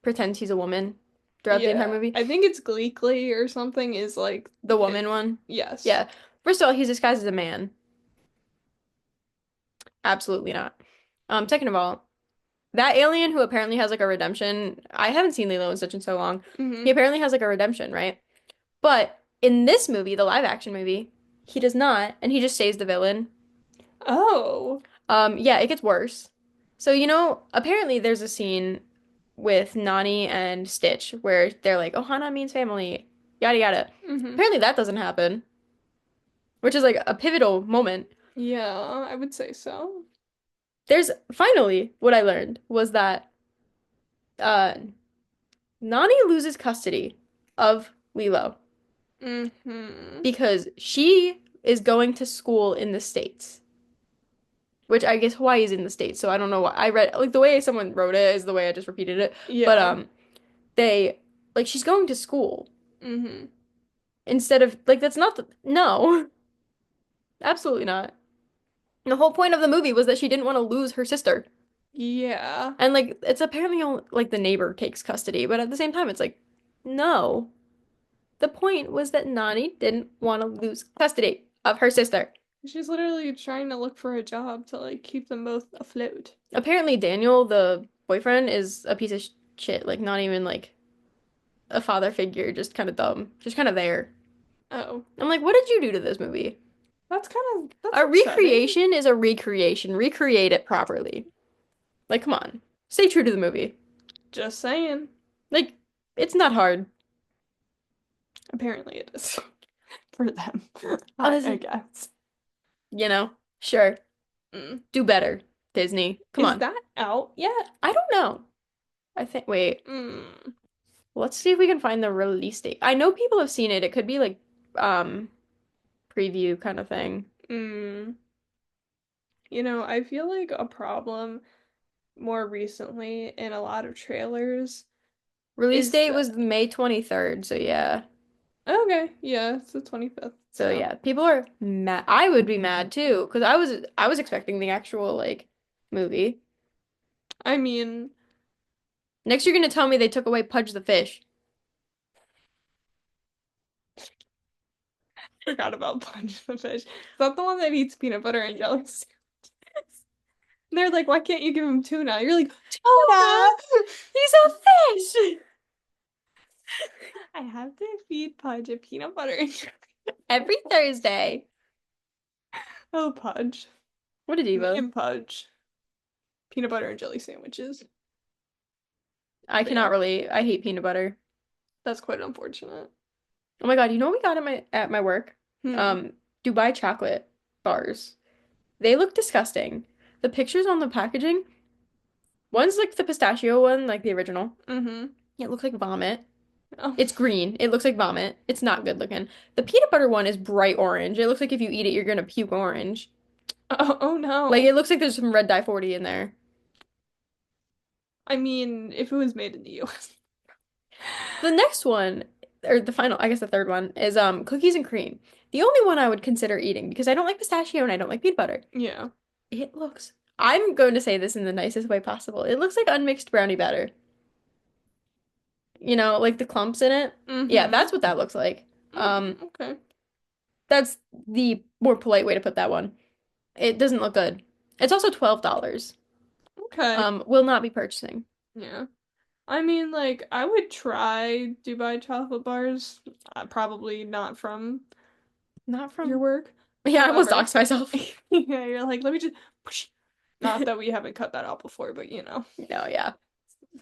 pretends he's a woman throughout the entire Yeah, movie? I think it's Gleekly or something is like The woman his. one? Yes. Yeah. First of all, he's disguised as a man. Absolutely not. Second of all, that alien who apparently has like a redemption, I haven't seen Lilo and Stitch in so long. He Hmm. apparently has like a redemption, right? But in this movie, the live action movie, he does not, and he just stays the villain. Oh. Yeah, it gets worse. So, apparently there's a scene with Nani and Stitch where they're like, Ohana means family, yada yada. Hmm. Apparently that doesn't happen, which is like a pivotal moment. Yeah, I would say so. There's finally what I learned was that uh Nani loses custody of Lilo Hmm. because she is going to school in the States, which I guess Hawaii is in the States, so I don't know why. I read like the way someone wrote it is the way I just repeated it. But Yeah. they like she's going to school Hmm. instead of like that's not no, absolutely not. The whole point of the movie was that she didn't want to lose her sister. Yeah. And like it's apparently only, like the neighbor takes custody, but at the same time it's like no. The point was that Nani didn't want to lose custody of her sister. She's literally trying to look for a job to like keep them both afloat. Apparently Daniel, the boyfriend, is a piece of shit, like not even like a father figure, just kind of dumb, just kind of there. Oh. I'm like, what did you do to this movie? That's A upsetting. recreation is a recreation. Recreate it properly. Like, come on. Stay true to the movie. Just saying. Like, it's not hard. Apparently it is for them. I Honestly, guess. sure. Mm. Do better, Disney. Come Is on. that out yet? I don't know. Wait, Mm. let's see if we can find the release date. I know people have seen it. It could be like, um, preview kind of thing. Mm. I feel like a problem more recently in a lot of trailers Release is date that was May 23rd, so yeah. okay, yeah, it's the 25th. So So, yeah, people are mad. I would be mad too, because I was expecting the actual like movie. I mean, Next you're gonna tell me they took away Pudge the fish. forgot about Punch the Fish. Is that the one that eats peanut butter and jelly sandwiches? And they're like, why can't you give him tuna? You're like, Tuna! tuna! He's a fish! I have to feed Pudge a peanut butter and jelly. Every Thursday. Oh, Pudge. What a Me diva. and Pudge. Peanut butter and jelly sandwiches. I But cannot yeah, relate. I hate peanut butter. that's quite unfortunate. Oh my God, you know what we got at my work? Hmm. Um, Dubai chocolate bars. They look disgusting. The pictures on the packaging, one's like the pistachio one, like the original. Mm-hmm. It looks like vomit. Oh. It's green. It looks like vomit. It's not good looking. The peanut butter one is bright orange. It looks like if you eat it, you're gonna puke orange. Oh, oh Like no. it looks like there's some red dye 40 in there. I mean, if it was made in the US. The next one, or the final, I guess the third one, is cookies and cream. The only one I would consider eating because I don't like pistachio and I don't like peanut butter. Yeah. It looks, I'm going to say this in the nicest way possible. It looks like unmixed brownie batter. You know, like the clumps in it. Yeah, Mm-hmm. that's what that looks like. Mm, okay. That's the more polite way to put that one. It doesn't look good. It's also $12. Okay. Will not be purchasing. Yeah. I mean, like, I would try Dubai chocolate bars. Probably not from Not your from, work. yeah, I almost However, doxed myself. yeah, you're like, let me just. Not that we haven't cut that out before, but No, yeah.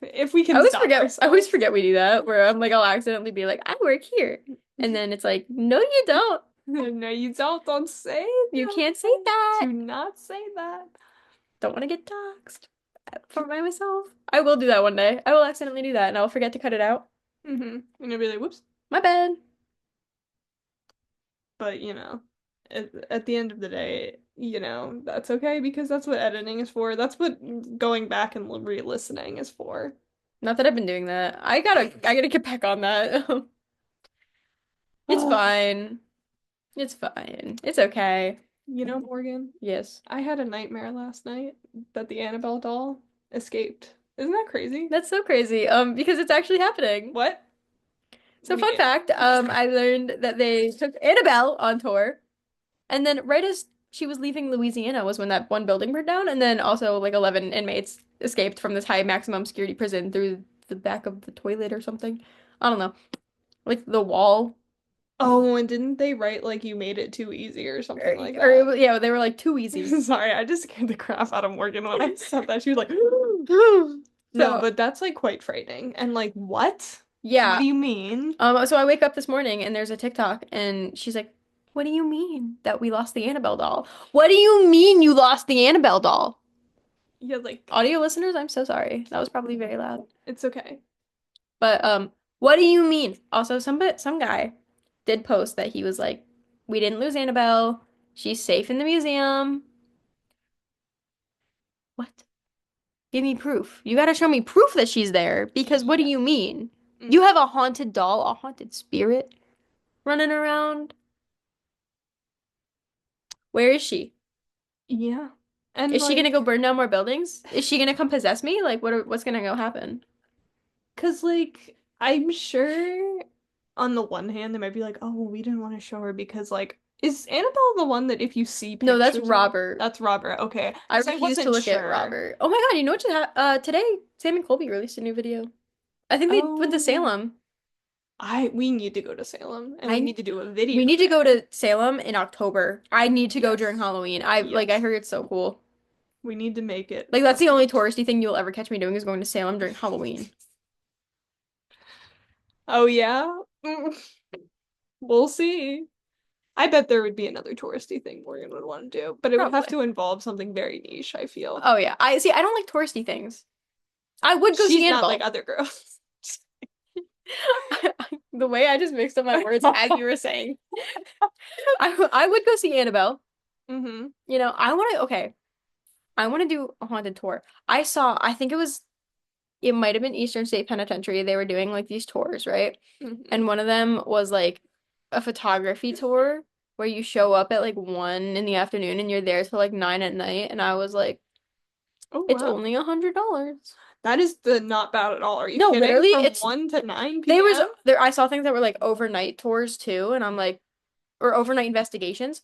if we can stop I always ourselves. forget we do that, where I'm like, I'll accidentally be like, I work here. And then it's like, no, you don't. No, you don't. Don't say You that. can't say that. Do not say that. Don't want to get doxxed for myself. I will do that one day. I will accidentally do that and I'll forget to cut it out. And you'll be like, whoops. My bad. But, at the end of the day, that's okay because that's what editing is for. That's what going back and re-listening is for. Not that I've been doing that. I gotta get back on that. It's fine. It's fine. It's okay. Morgan, Yes. I had a nightmare last night that the Annabelle doll escaped. Isn't that crazy? That's so crazy. Because it's actually happening. What? So What do you fun mean? fact, I learned that they took Annabelle on tour, and then right as she was leaving Louisiana was when that one building burned down, and then also like 11 inmates escaped from this high maximum security prison through the back of the toilet or something. I don't know. Like the wall. Oh, and didn't they write like you made it too easy or Or, something like or that? yeah, they were like too easy. Sorry, I just scared the crap out of Morgan when I said that. She was like, no, So but that's like quite frightening. And like, what? What yeah. do you mean? So I wake up this morning and there's a TikTok and she's like, "What do you mean that we lost the Annabelle doll? What do you mean you lost the Annabelle doll?" Yeah, like, Audio listeners, I'm so sorry. That was probably very loud. it's okay. But what do you mean? Also, some guy did post that he was like, "We didn't lose Annabelle. She's safe in the museum." What? Give me proof. You gotta show me proof that she's there because what do Yeah. you mean? You Mm, have a haunted doll, a haunted spirit running around. Where is she? yeah. And Is she gonna go like, burn down more buildings? Is she gonna come possess me? Like what's gonna go happen? 'cause like, I'm sure on the one hand, they might be like, oh, well, we didn't want to show her because like, is Annabelle the one that if you see No, that's pictures of, Robert. that's Robert. Okay. I Because I refuse to wasn't look at sure. Robert. Oh my God, you know what just today Sam and Colby released a new video. I think they went to Oh, Salem. we need to go to Salem and we I need to do a video We need to go there. to Salem in October. I need to go during Yes. Halloween. I Yes. heard it's so cool. We need to make it Like a that's the only thing. touristy thing you'll ever catch me doing is going to Salem during Halloween. Oh yeah? We'll see. I bet there would be another touristy thing Morgan would want to do, but it would have Probably. to involve something very niche, I feel. Oh yeah. I see. I don't like touristy things. I would go She's see not like Annabelle. other girls. The way I just mixed up my words as you were saying. I would go see Annabelle. Mm-hmm. You know, okay. I want to do a haunted tour. I think it might have been Eastern State Penitentiary. They were doing like these tours, right? Mm-hmm. And one of them was like a photography tour where you show up at like 1 in the afternoon and you're there till like 9 at night. And I was like, Oh it's wow. only $100. That is the not bad at all. Are you No, kidding? literally, From it's 1 to 9 they was p.m.? there. I saw things that were like overnight tours too, and I'm like, or overnight investigations.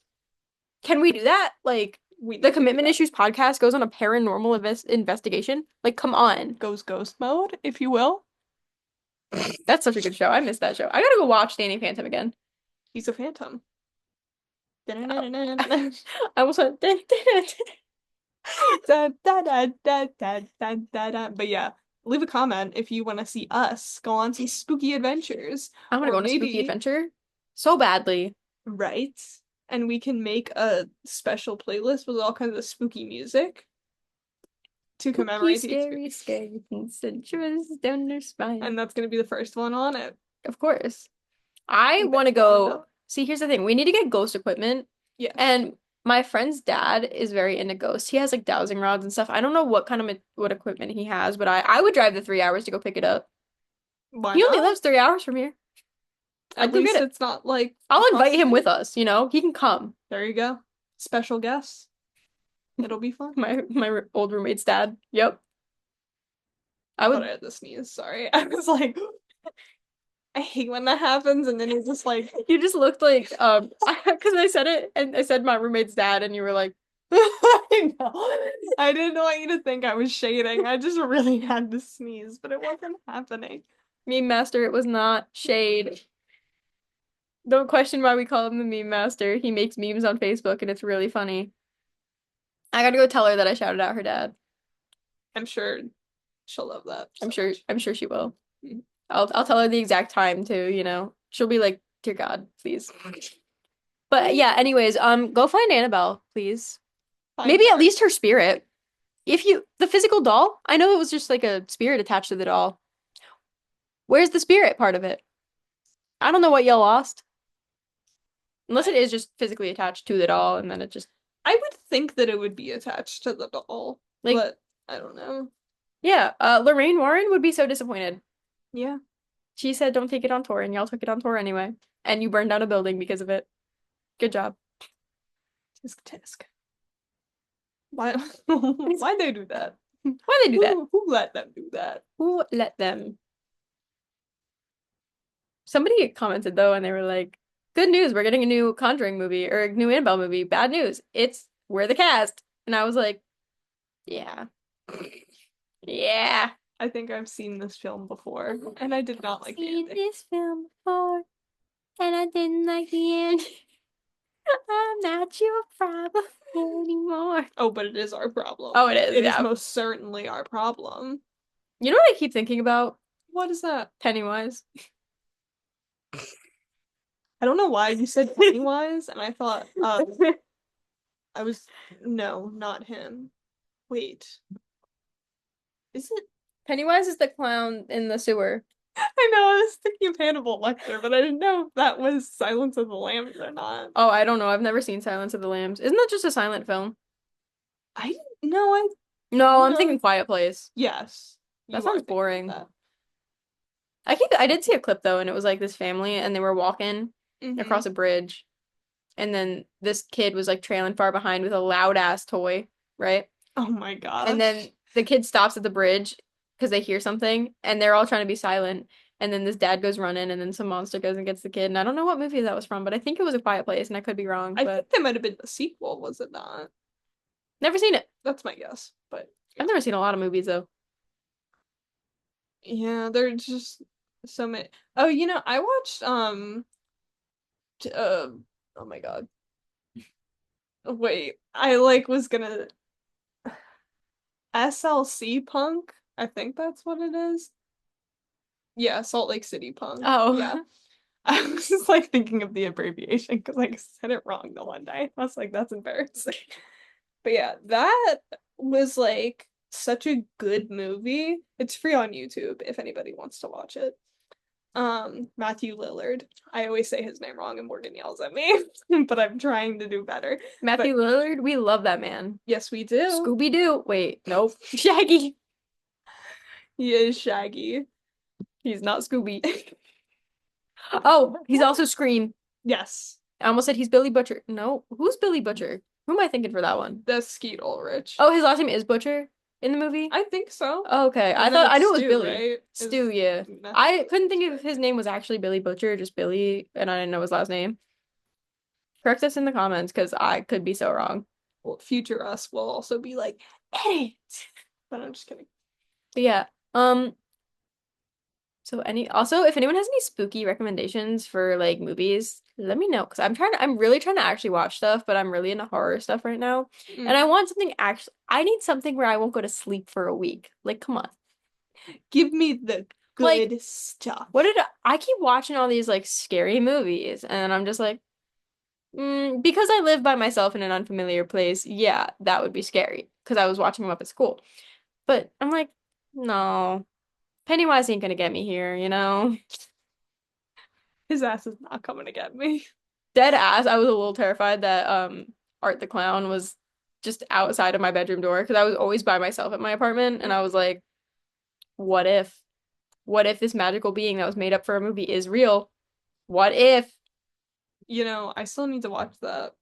Can we do that? Like, We the need to do Commitment that. Issues podcast goes on a paranormal investigation. Like, come on. Goes ghost mode, if you will. That's such a good show. I missed that show. I gotta go watch Danny Phantom again. He's a phantom. I almost went. Da, da, da, da, da, da, da, da. But yeah, leave a comment if you want to see us go on some spooky adventures, I want to or go on a spooky maybe, adventure so badly. right? And we can make a special playlist with all kinds of spooky music to Spooky, commemorate the scary, experience. scary things that shivers down their And spine. that's going to be the first one on it. Of course. I You bet want to you want to go. know. See, here's the thing. We need to get ghost equipment. Yes. And my friend's dad is very into ghosts. He has like dowsing rods and stuff. I don't know what kind of what equipment he has, but I would drive the 3 hours to go pick it up. Why He only not? lives 3 hours from here. I'd At go get least it. it's not like I'll across invite the him with street. us, you know? He can come. There you go. Special guests. It'll be fun. My old roommate's dad. Yep. I I thought I would had to sneeze. Sorry. I was like, I hate when that happens, and then you're just like, you just looked like because I said it and I said my roommate's dad and you were like I know. I didn't want you to think I was shading. I just really had to sneeze, but it wasn't happening. meme master. It was not shade. Don't question why we call him the meme master. He makes memes on Facebook and it's really funny. I gotta go tell her that I shouted out her dad. I'm sure she'll love that so much. I'm sure she will. Mhm. I'll tell her the exact time too, you know. She'll be like, "Dear God, please." But yeah, anyways, go find Annabelle, please. Find Maybe at her. least her spirit. If you the physical doll, I know it was just like a spirit attached to the doll. Where's the spirit part of it? I don't know what you lost. Unless it I is just physically attached to the doll and then it just I would think that it would be attached to the doll, like but I don't know. yeah, Lorraine Warren would be so disappointed. Yeah. She said don't take it on tour and y'all took it on tour anyway. And you burned down a building because of it. Good job. Tisk tisk. Why why'd they do that? Why they do that? Who let them do that? Who let them? Somebody commented though, and they were like, "Good news, we're getting a new Conjuring movie or a new Annabelle movie. Bad news, we're the cast." And I was like, "Yeah, yeah." I think I've seen this film before, and I did not like the Seen ending. this film before, and I didn't like the end. I'm not your problem anymore. Oh, but it is our problem. Oh, it is, It is yeah. most certainly our problem. You know what I keep thinking about? What is that? Pennywise. I don't know why you said Pennywise, and I thought, I was, no, not him. Wait, is it? Pennywise is the clown in the sewer. I know, I was thinking of Hannibal Lecter, but I didn't know if that was Silence of the Lambs or not. Oh, I don't know. I've never seen Silence of the Lambs. Isn't that just a silent film? I didn't know. No, I'm No. thinking Quiet Place. Yes, That you are sounds thinking of boring. that. I did see a clip though, and it was like this family, and they were walking Hmm. across a bridge, and then this kid was like trailing far behind with a loud ass toy, right? Oh my And then gosh. the kid stops at the bridge because they hear something, and they're all trying to be silent. And then this dad goes running, and then some monster goes and gets the kid. And I don't know what movie that was from, but I think it was A Quiet Place, and I could be wrong, I but think that might have been the sequel, was it not? never seen it. That's my guess. But I've yeah. never seen a lot of movies though. Yeah, there's just so many. Oh, I watched oh my God. Wait, I like was gonna SLC Punk. I think that's what it is. Yeah, Salt Lake City Punk. Yeah. Oh, I was just like thinking of the abbreviation because I said it wrong the one day. I was like, that's embarrassing. But yeah, that was like such a good movie. It's free on YouTube if anybody wants to watch it. Matthew Lillard. I always say his name wrong and Morgan yells at me, but I'm trying to do better. But Matthew Lillard, we love that man. yes, we do. Scooby Doo. Wait, nope. Shaggy. He is Shaggy. He's not Scooby. Oh, he's also Scream. Yes, I almost said he's Billy Butcher. No, who's Billy Butcher? Who am I thinking for that one? that's Skeet Ulrich. Oh, his last name is Butcher in the movie? I think so. Oh, okay. And then I it's knew it was Stu, Billy. right? Stu, yeah. I couldn't think if his name was actually Billy Butcher, just Billy, and I didn't know his last name. Correct us in the comments because I could be so wrong. Well, future us will also be like, edit. But I'm just kidding. But yeah. Um, So also if anyone has any spooky recommendations for like movies, let me know because I'm really trying to actually watch stuff, but I'm really into horror stuff right now. And I Mm. want something actually I need something where I won't go to sleep for a week. Like, come on. Give me the Like, good stuff. I keep watching all these like scary movies and I'm just like, because I live by myself in an unfamiliar place, yeah, that would be scary because I was watching them up at school. But I'm like, no, Pennywise ain't gonna get me here, you know? His ass is not coming to get me. Dead ass, I was a little terrified that Art the Clown was just outside of my bedroom door because I was always by myself at my apartment and I was like, what if? What if this magical being that was made up for a movie is real? What if? You know, I still need to watch that.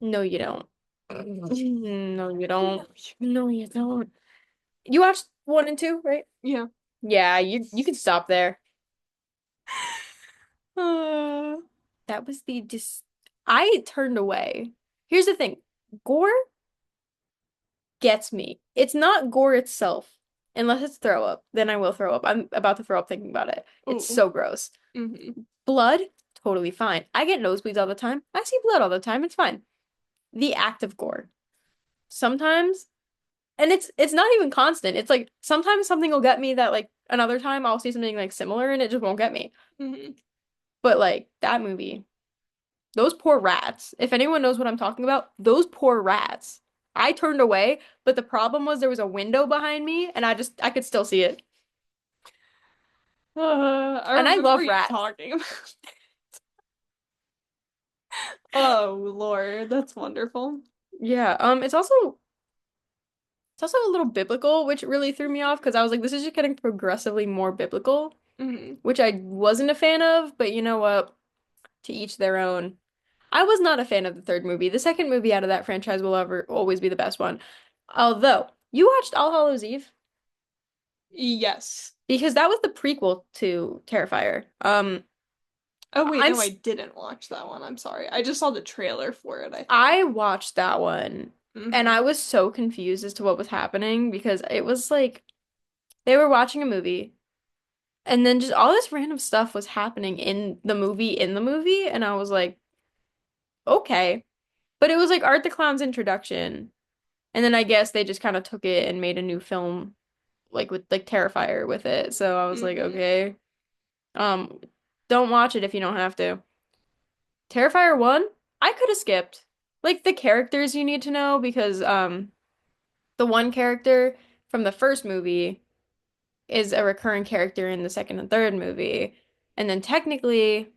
No, you don't. No, you No. don't. No, you don't. You watched one and two, right? Yeah. Yeah, you can stop there. Uh, That was the dis I turned away. Here's the thing. Gore gets me. It's not gore itself. Unless it's throw up, then I will throw up. I'm about to throw up thinking about it. It's oh. so gross. Hmm. Blood, totally fine. I get nosebleeds all the time. I see blood all the time. It's fine. The act of gore. Sometimes, and it's not even constant. It's like sometimes something will get me that like another time I'll see something like similar and it just won't get me. Hmm. But like that movie, those poor rats. If anyone knows what I'm talking about, those poor rats. I turned away, but the problem was there was a window behind me and I could still see it. I And I remember love you rats. talking about. Oh, Lord, that's wonderful. Yeah, it's also a little biblical, which really threw me off because I was like, this is just getting progressively more biblical, Hmm. which I wasn't a fan of, but you know what? To each their own. I was not a fan of the third movie. The second movie out of that franchise will ever always be the best one. Although, you watched All Hallows Eve Yes. because that was the prequel to Terrifier. Oh, wait, I'm no, I s- didn't watch that one. I'm sorry. I just saw the trailer for it, I I think. watched that one and Hmm. I was so confused as to what was happening because it was like they were watching a movie and then just all this random stuff was happening in the movie and I was like, okay. But it was like Art the Clown's introduction. And then I guess they just kind of took it and made a new film like with like Terrifier with it. So I was like, Hmm. okay. Um, don't watch it if you don't have to. Terrifier 1, I could have skipped. Like the characters you need to know because the one character from the first movie is a recurring character in the second and third movie. And then technically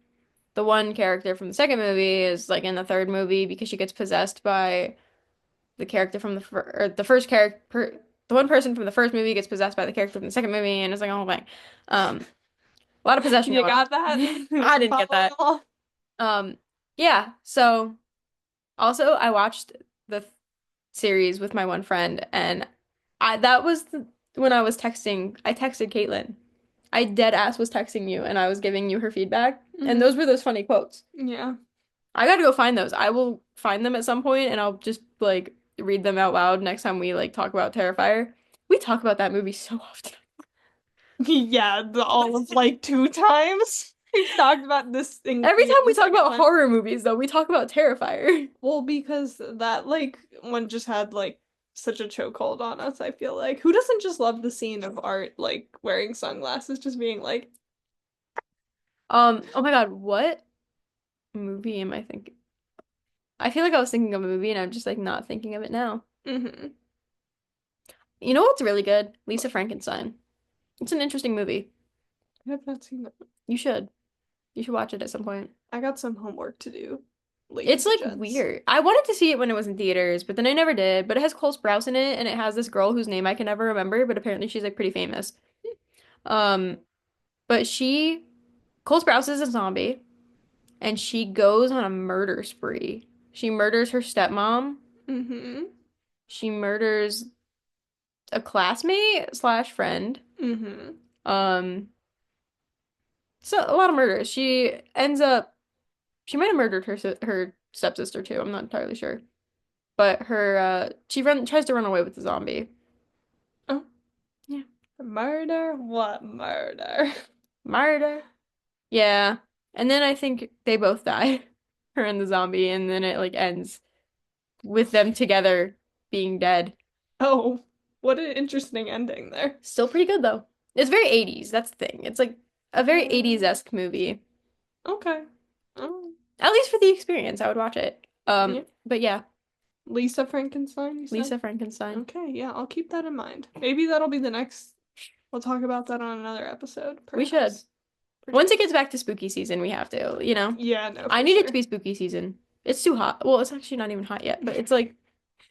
the one character from the second movie is like in the third movie because she gets possessed by the character from the first character the one person from the first movie gets possessed by the character from the second movie and it's like a whole thing. Um, a lot of possession You going got that? on. Was I you didn't get following that. along? Um, yeah, so also I watched the series with my one friend and I that was when I texted Kaitlyn. I dead ass was texting you and I was giving you her feedback and Hmm. those were those funny quotes. Yeah. I gotta go find those. I will find them at some point and I'll just like read them out loud next time we like talk about Terrifier. We talk about that movie so often. Yeah, all of like two times. We've talked about this thing Every being time the we talk second about time. horror movies, though, we talk about Terrifier. Well, because that like one just had like such a chokehold on us, I feel like. Who doesn't just love the scene of Art like wearing sunglasses, just being like, Oh my God, what movie am I thinking? I feel like I was thinking of a movie and I'm just like not thinking of it now. mm-hmm. You know what's really good? Lisa What? Frankenstein. It's an interesting movie. I have not seen that. You should. You should watch it at some point. I got some homework to do. It's Lazy like gents. weird. I wanted to see it when it was in theaters, but then I never did. But it has Cole Sprouse in it, and it has this girl whose name I can never remember, but apparently she's like pretty famous. Um, but Cole Sprouse is a zombie, and she goes on a murder spree. She murders her stepmom. Mm-hmm. She murders a classmate slash friend. Mm-hmm. Um, so a lot of murders. She might have murdered her stepsister too. I'm not entirely sure. But her she tries to run away with the zombie. Oh, Yeah. Murder? What murder? Murder. Yeah. And then I think they both die. Her and the zombie, and then it like ends with them together being dead. Oh, what an interesting ending there. Still pretty good though. It's very 80s, that's the thing. It's like a very Uh, 80s-esque movie. okay. Oh, At least for the experience, I would watch it. yeah. But yeah, Lisa Frankenstein, you said? Lisa Frankenstein. Okay, yeah, I'll keep that in mind. Maybe that'll be the next. We'll talk about that on another episode, We should. perhaps. Once it Perchance. gets back to spooky season, we have to, you know. Yeah, no, I for need it to sure. be spooky season. It's too hot. Well, it's actually not even hot yet, but it's like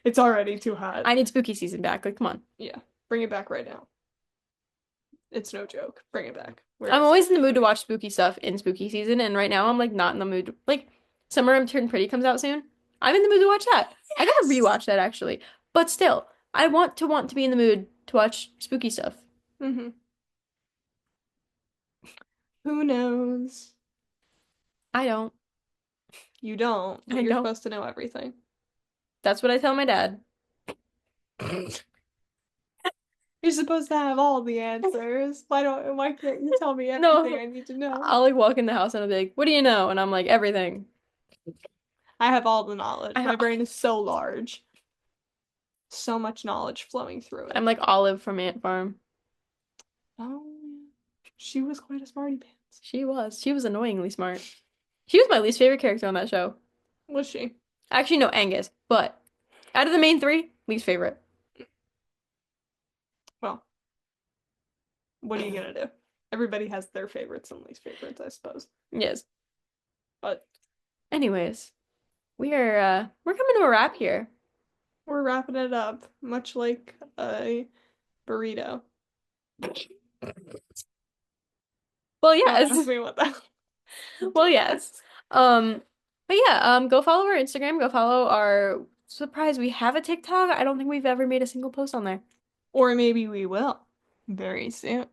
It's already too hot. I need spooky season back. Like, come on. Yeah, bring it back right now. It's no joke. Bring it back. Where I'm is it? always in the mood to watch spooky stuff in spooky season, and right now I'm like not in the mood. Like, Summer I'm Turned Pretty comes out soon. I'm in the mood to watch that. I gotta Yes. rewatch that actually. But still, I want to be in the mood to watch spooky stuff. Mm-hmm. Who knows? I don't. You don't, but I you're don't. supposed to know everything. That's what I tell my dad. You're supposed to have all the answers. Why can't you tell me everything No, I need to know? I'll like walk in the house and I'll be like, "What do you know?" And I'm like, "Everything." I have all the knowledge. I, My brain is so large. So much knowledge flowing through I'm it. like Olive from Ant Farm. Oh, she was quite a smarty pants. She was. She was annoyingly smart. She was my least favorite character on that show. Was she? Actually, no, Angus. But out of the main three, least favorite. Well, what are you gonna do? Everybody has their favorites and least favorites, I suppose. Yes. But Anyways, we're coming to a wrap here. we're wrapping it up, much like a burrito. Well, Don't yes. ask me what that. Well, yes. Um, but yeah, go follow our Instagram, go follow our surprise. We have a TikTok. I don't think we've ever made a single post on there. Or maybe we will very soon.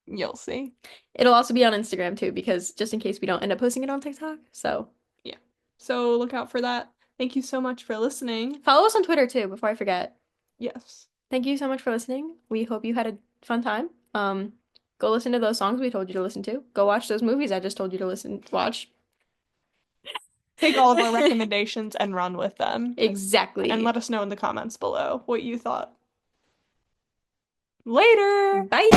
You'll see. It'll also be on Instagram too, because just in case we don't end up posting it on TikTok. So Yeah. So look out for that. Thank you so much for listening. follow us on Twitter too, before I forget. Yes. Thank you so much for listening. We hope you had a fun time. Go listen to those songs we told you to listen to. Go watch those movies I just told you to watch. Take all of our recommendations and run with them. And Exactly. let us know in the comments below what you thought. Later! Bye.